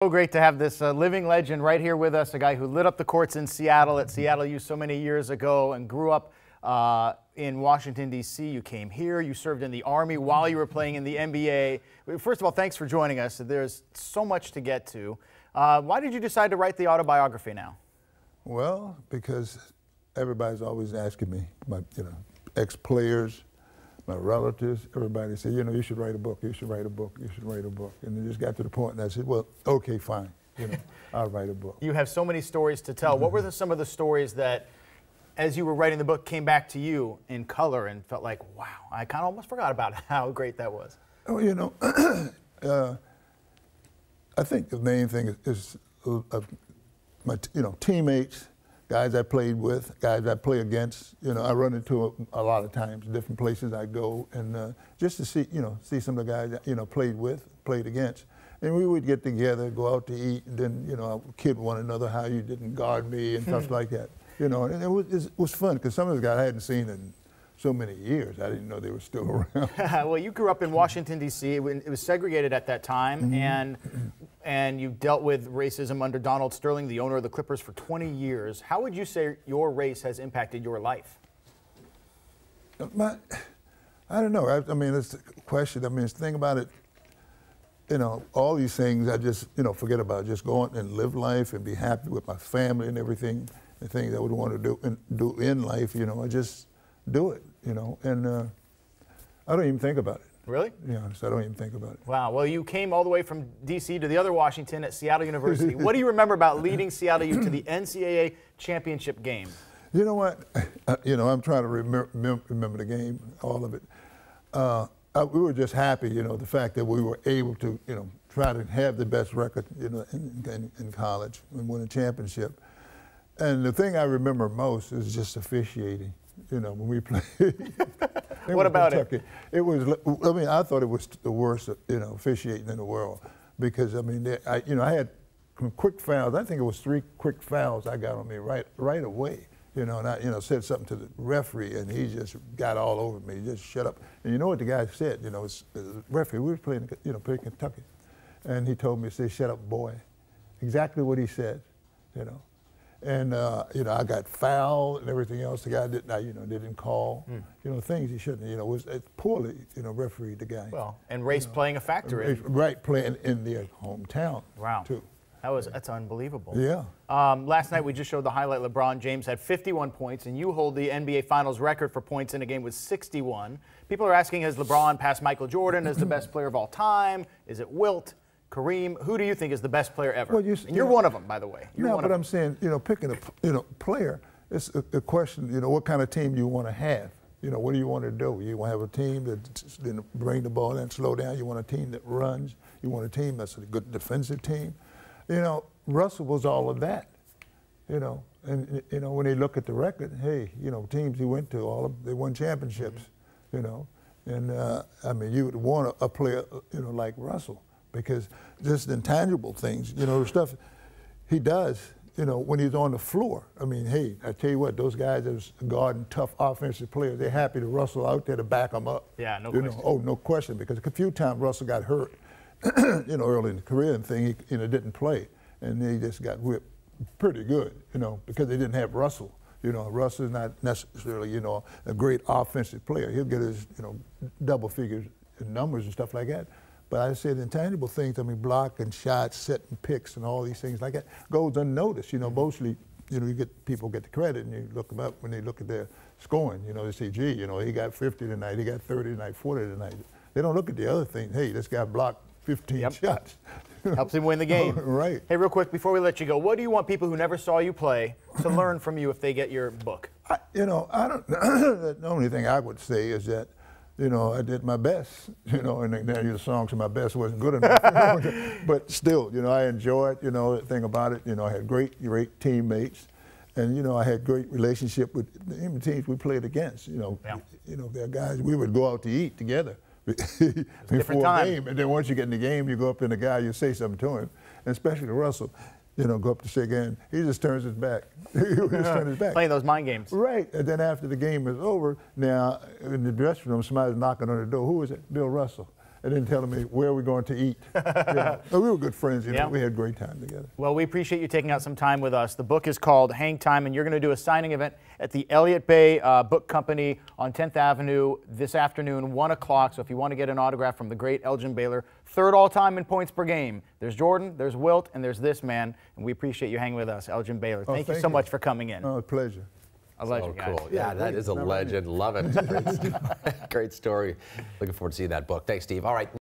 So great to have this living legend right here with us, a guy who lit up the courts in Seattle at Seattle U so many years ago and grew up in Washington, D.C. You came here, you served in the Army while you were playing in the NBA. First of all, thanks for joining us. There's so much to get to. Why did you decide to write the autobiography now? Well, because everybody's always asking me, my ex-players, my relatives, everybody said, you should write a book, you should write a book, you should write a book. And it just got to the point and I said, well, okay, fine, I'll write a book. You have so many stories to tell. What were some of the stories that, as you were writing the book, came back to you in color and felt like, wow, I kind of almost forgot about how great that was? Oh, I think the main thing is my teammates, guys I played with, guys I play against. I run into a lot of times, different places I go, and just to see some of the guys played with, played against. And we would get together, go out to eat, and then kid one another how you didn't guard me and stuff like that. And it was fun because some of the guys I hadn't seen in so many years. I didn't know they were still around. Well, you grew up in Washington, D.C. It was segregated at that time, and you dealt with racism under Donald Sterling, the owner of the Clippers, for 20 years. How would you say your race has impacted your life? I don't know. I mean, it's a question. I mean, the thing about it, all these things I just, forget about. Just go on and live life and be happy with my family and everything, the things I would want to do in life, I just do it, and I don't even think about it. Really? Yeah, I don't even think about it. Wow. Well, you came all the way from D.C. to the other Washington at Seattle University. What do you remember about leading Seattle U to the NCAA championship game? You know what? I'm trying to remember the game, all of it. We were just happy, the fact that we were able to, try to have the best record, in college and win a championship. And the thing I remember most is just officiating. When we played. What about Kentucky. It was, I thought it was the worst, officiating in the world because, I had quick fouls. I think it was 3 quick fouls I got on me right away, and I, said something to the referee and he just got all over me, just shut up. And you know what the guy said, it's the referee, we were playing, playing Kentucky. And he told me, say, shut up, boy. Exactly what he said, And I got fouled and everything else. The guy didn't call. Things he shouldn't. Was poorly, refereed the guy. Well, and race playing a factor in. Right, playing in their hometown. Wow. Too. That's unbelievable. Yeah. Last night we just showed the highlight. LeBron James had 51 points, and you hold the NBA Finals record for points in a game with 61. People are asking, has LeBron passed Michael Jordan as the best player of all time? Is it Wilt? Kareem, who do you think is the best player ever? Well, you're one of them, by the way. I'm saying, picking a player, it's a question, what kind of team you want to have. What do you want to do? You want to have a team that bring the ball in, slow down. You want a team that runs. You want a team that's a good defensive team. Russell was all of that. And when they look at the record, hey, teams he went to, they won championships. And you would want a player, like Russell. Because just intangible things, the stuff he does, when he's on the floor. Hey, I tell you what, those guys that was guarding tough offensive players, they're happy to Russell out there to back them up. Yeah, no question. Oh, no question, because a few times Russell got hurt, early in the career and thing, he didn't play. And he just got whipped pretty good, because they didn't have Russell. Russell is not necessarily, a great offensive player. He'll get his, double figures in numbers and stuff like that. But I said intangible things, block and shots, setting picks and all these things like that goes unnoticed. Mostly, people get the credit and you look them up when they look at their scoring. They say, gee, he got 50 tonight, he got 30 tonight, 40 tonight. They don't look at the other things. Hey, this guy blocked 15 shots. Helps him win the game. Right. Hey, real quick, before we let you go, what do you want people who never saw you play to learn from you if they get your book? I don't, the only thing I would say is that, I did my best, and the songs of my best wasn't good enough. But still, I enjoyed, the thing about it, I had great teammates, and, I had great relationship with the teams we played against, they're guys, we would go out to eat together before a game, and then once you get in the game, you go up to the guy, you say something to him, and especially to Russell. Go up to shake hand. He just turns his back. He just turns his back. Playing those mind games. Right. And then after the game is over, now in the dressing room, somebody's knocking on the door. Who is it? Bill Russell. and then telling me where we're going to eat. So we were good friends. You know, we had a great time together. Well, we appreciate you taking out some time with us. The book is called Hang Time, and you're going to do a signing event at the Elliott Bay Book Company on 10th Avenue this afternoon, 1 o'clock. So if you want to get an autograph from the great Elgin Baylor, third all-time in points per game. There's Jordan, there's Wilt, and there's this man. And we appreciate you hanging with us, Elgin Baylor. Thank you so much for coming in. Oh, a pleasure. A legend, so cool. guys. Yeah, that is a legend. Love it. Great story. Looking forward to seeing that book. Thanks, Steve. All right.